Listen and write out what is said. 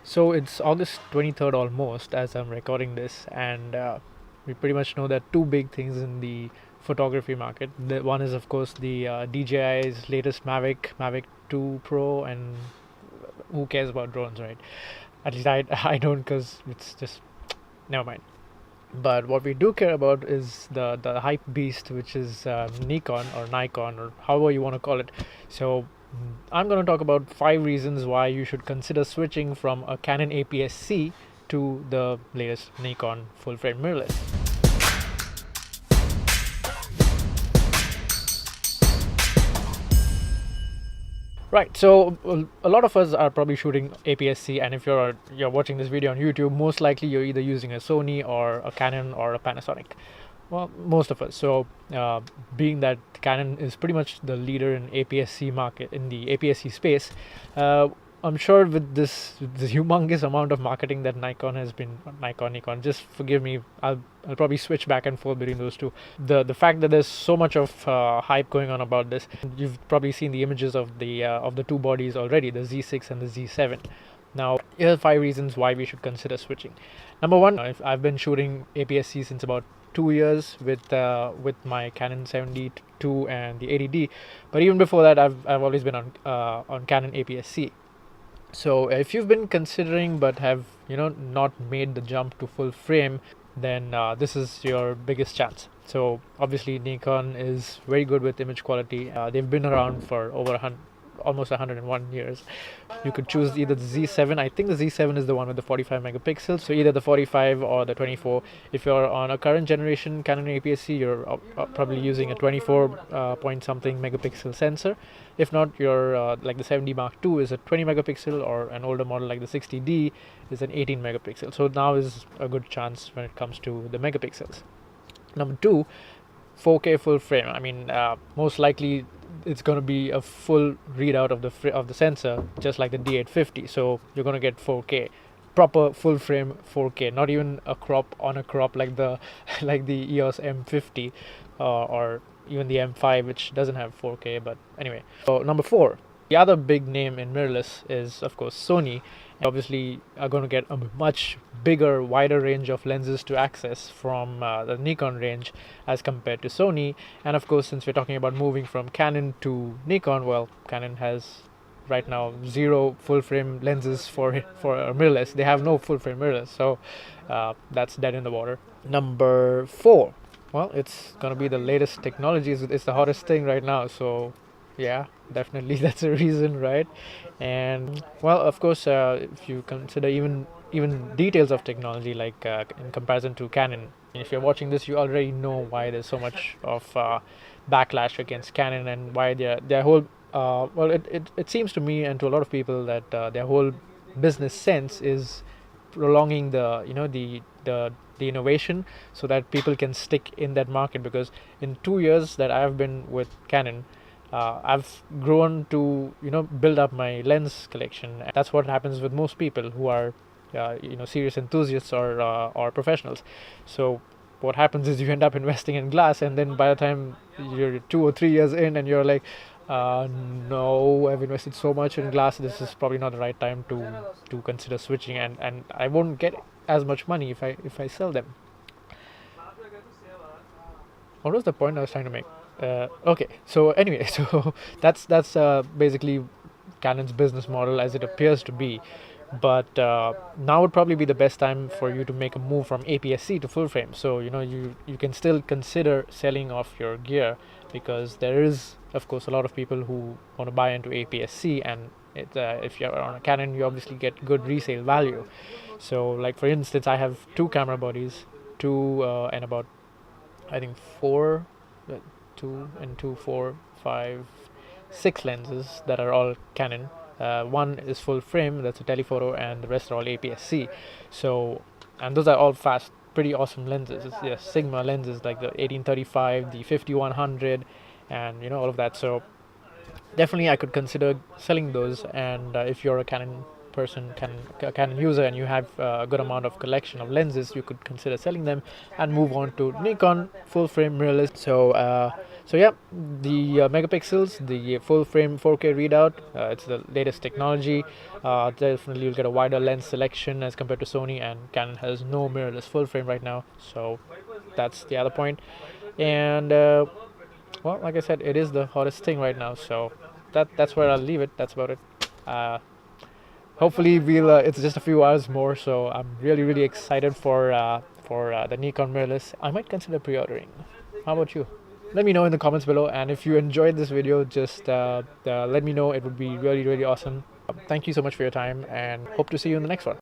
So it's August 23rd almost as I'm recording this, and we pretty much know that two big things in the photography market. The one is, of course, the DJI's latest Mavic 2 Pro, and who cares about drones, right? At least I don't, because it's just never mind. But what we do care about is the hype beast, which is Nikon, or however you want to call it. So I'm going to talk about 5 reasons why you should consider switching from a Canon APS-C to the latest Nikon full-frame mirrorless. Right, so a lot of us are probably shooting APS-C, and if you're watching this video on YouTube, most likely you're either using a Sony or a Canon or a Panasonic. Well, most of us. So, being that Canon is pretty much the leader in APS-C market, in the APS-C space, I'm sure with this humongous amount of marketing that Nikon, just forgive me, I'll probably switch back and forth between those two. The fact that there's so much of hype going on about this, you've probably seen the images of the two bodies already, the Z6 and the Z7. Now, here are 5 reasons why we should consider switching. Number one, I've been shooting APS-C since about 2 years with my Canon 70-2 and the 80D, but even before that, I've always been on Canon APS-C. So if you've been considering but have not made the jump to full frame, then this is your biggest chance. So obviously Nikon is very good with image quality. They've been around for over almost 101 years. You could choose either the Z7. I think the Z7 is the one with the 45 megapixels, so either the 45 or the 24. If you're on a current generation Canon APS-C, you're probably using a 24 point something megapixel sensor. If not, you're like the 70 Mark II is a 20 megapixel, or an older model like the 60D is an 18 megapixel. So now is a good chance when it comes to the megapixels. Number two, 4K full frame. I mean, most likely it's going to be a full readout of the sensor, just like the D850. So you're going to get 4K, proper full frame 4K, not even a crop on a crop like the EOS M50 or even the M5, which doesn't have 4K. But anyway, so number four, the other big name in mirrorless is, of course, Sony. Obviously are going to get a much bigger, wider range of lenses to access from the Nikon range as compared to Sony. And of course, since we're talking about moving from Canon to Nikon, well, Canon has right now 0 full frame lenses for a mirrorless. They have no full frame mirrorless, so that's dead in the water. Number four, well, it's going to be the latest technology. It's the hottest thing right now, so yeah, definitely that's a reason, right? And well, of course, if you consider even details of technology, like in comparison to Canon, if you're watching this, you already know why there's so much of backlash against Canon, and why their whole well, it seems to me and to a lot of people that their whole business sense is prolonging the innovation so that people can stick in that market. Because in 2 years that I've been with Canon, I've grown to build up my lens collection. That's what happens with most people who are serious enthusiasts or professionals. So what happens is you end up investing in glass, and then by the time you're 2 or 3 years in, and you're like, no, I've invested so much in glass, this is probably not the right time to consider switching, and I won't get as much money if I sell them. What was the point I was trying to make? Okay, so anyway, so that's basically Canon's business model as it appears to be. But now would probably be the best time for you to make a move from APS-C to full frame. So you can still consider selling off your gear, because there is, of course, a lot of people who want to buy into APS-C, and if you're on a Canon, you obviously get good resale value. So, like for instance, I have 2 camera bodies, and about, I think 4, 2 and 2, 4, 5, 6 lenses that are all Canon. One is full frame, that's a telephoto, and the rest are all APS-C. So, and those are all fast, pretty awesome lenses. It's Sigma lenses, like the 1835, the 5100, and all of that. So definitely I could consider selling those. And if you're a Canon person, a Canon user, and you have a good amount of collection of lenses, you could consider selling them and move on to Nikon full frame mirrorless. So So yeah, the megapixels, the full frame 4K readout, it's the latest technology. Definitely you'll get a wider lens selection as compared to Sony, and Canon has no mirrorless full frame right now, so that's the other point. And well, like I said, it is the hottest thing right now, so that's where I'll leave it. That's about it. Hopefully we'll it's just a few hours more, so I'm really excited for the Nikon mirrorless. I might consider pre-ordering. How about you? Let me know in the comments below, and if you enjoyed this video, just let me know. It would be really awesome. Thank you so much for your time, and hope to see you in the next one.